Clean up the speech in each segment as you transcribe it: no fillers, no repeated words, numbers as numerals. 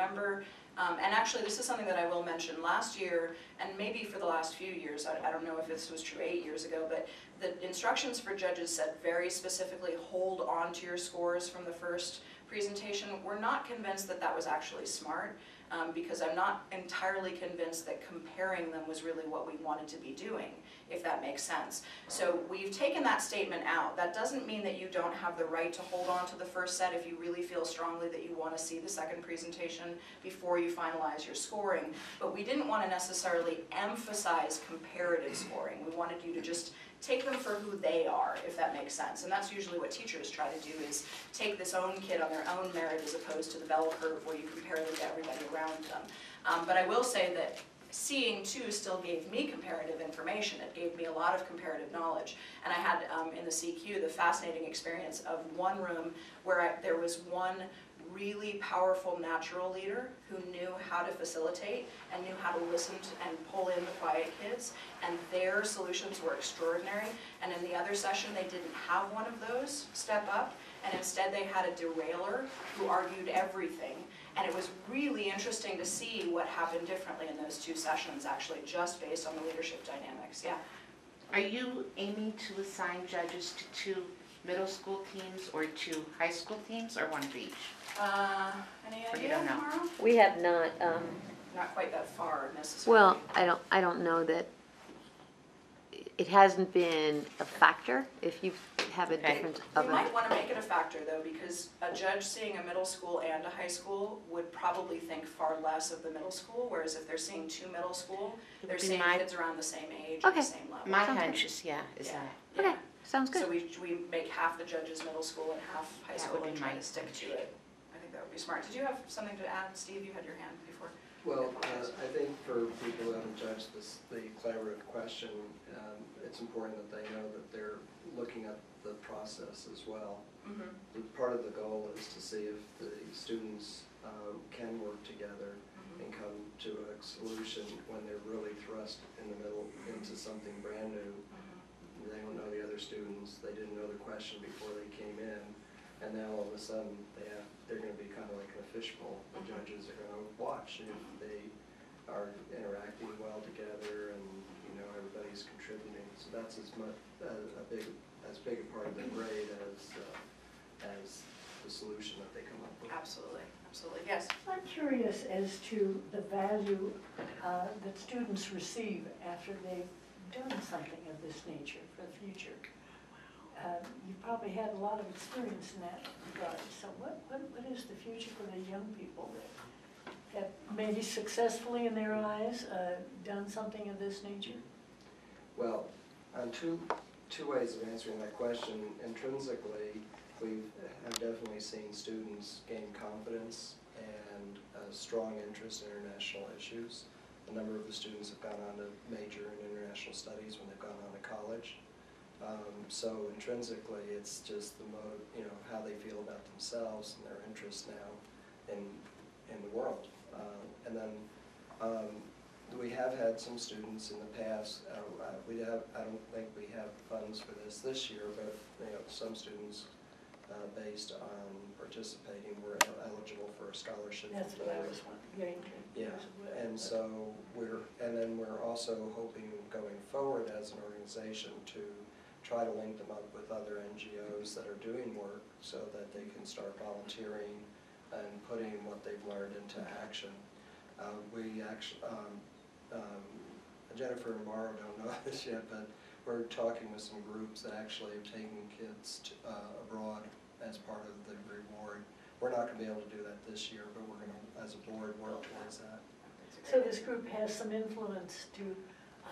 remember, and actually this is something that I will mention, last year, and maybe for the last few years, I don't know if this was true 8 years ago, but the instructions for judges said very specifically, hold on to your scores from the first presentation. We're not convinced that that was actually smart, because I'm not entirely convinced that comparing them was really what we wanted to be doing, if that makes sense. So we've taken that statement out. That doesn't mean that you don't have the right to hold on to the first set if you really feel strongly that you want to see the second presentation before you finalize your scoring, but we didn't want to necessarily emphasize comparative scoring. We wanted you to just take them for who they are, if that makes sense. And that's usually what teachers try to do, is take this own kid on their own merit as opposed to the bell curve where you compare them to everybody around them. But I will say that seeing too still gave me comparative information. It gave me a lot of comparative knowledge. And I had in the CQ the fascinating experience of one room where there was one really powerful natural leader who knew how to facilitate and knew how to listen to and pull in the quiet kids, and their solutions were extraordinary. And in the other session they didn't have one of those step up, and instead they had a derailer who argued everything. And it was really interesting to see what happened differently in those two sessions, actually, just based on the leadership dynamics. Yeah. Are you aiming to assign judges to 2 middle school teams or 2 high school teams, or one of each? Any Or you idea, don't know? Mara? We have not, Not quite that far necessarily. well, I don't know that, it hasn't been a factor if you have a Okay. difference We of might want to make it a factor though, because a judge seeing a middle school and a high school would probably think far less of the middle school, whereas if they're seeing 2 middle school, It they're would be seeing my- kids around the same age and Okay. the same level. My Sounds hunch good. is, is Yeah. that. Yeah. Okay, sounds good. So we make half the judges middle school and half high That school would and be try my to stick to it. I think that would be smart. Did you have something to add, Steve? You had your hand before. Well, I think for people who haven't judged the collaborative question, it's important that they know that they're looking at the process as well. Mm-hmm. Part of the goal is to see if the students can work together and come to a solution when they're really thrust in the middle into something brand new. They don't know the other students, they didn't know the question before they came in, and now all of a sudden they're going to be kind of like in a fishbowl. The judges are going to watch, and if they are interacting well together and everybody's contributing, so that's as much as big a part of the grade as the solution that they come up with. Absolutely, absolutely. Yes. I'm curious as to the value that students receive after they've done something of this nature for the future. You've probably had a lot of experience in that regard. So what is the future for the young people that have maybe successfully in their eyes done something of this nature? Well, on two ways of answering that question. Intrinsically, we have definitely seen students gain confidence and a strong interest in international issues. A number of the students have gone on to major in international studies when they've gone on to college. So intrinsically, it's just how they feel about themselves and their interest now in the world. And then we have had some students in the past. I don't think we have funds for this year, but some students based on participating were eligible for a scholarship. That's what I was getting to. Yeah, and so we're also hoping going forward as an organization to try to link them up with other NGOs that are doing work so that they can start volunteering and putting what they've learned into action. We actually, Jennifer and Mara don't know this yet, but we're talking with some groups that actually have taken kids abroad as part of the reward. We're not going to be able to do that this year, but we're going to, as a board, work towards that. So this group has some influence to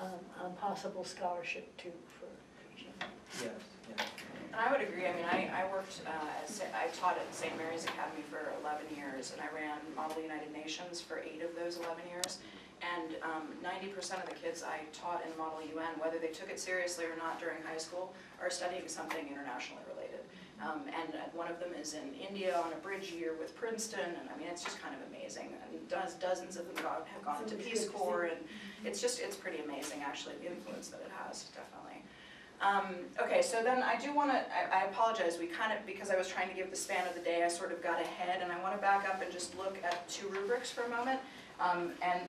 on possible scholarship too for teaching. Yes, yeah. And I would agree. I mean, I worked, I taught at St. Mary's Academy for 11 years, and I ran Model United Nations for 8 of those 11 years. And 90% of the kids I taught in Model UN, whether they took it seriously or not during high school, are studying something internationally related. And one of them is in India on a bridge year with Princeton, and I mean, it's just kind of amazing. And dozens of them have gone to Peace Corps, and it's pretty amazing, actually, the influence that it has, definitely. Okay, so then I do want to, I apologize, we kind of, because I was trying to give the span of the day, I sort of got ahead, and I want to back up and just look at 2 rubrics for a moment. And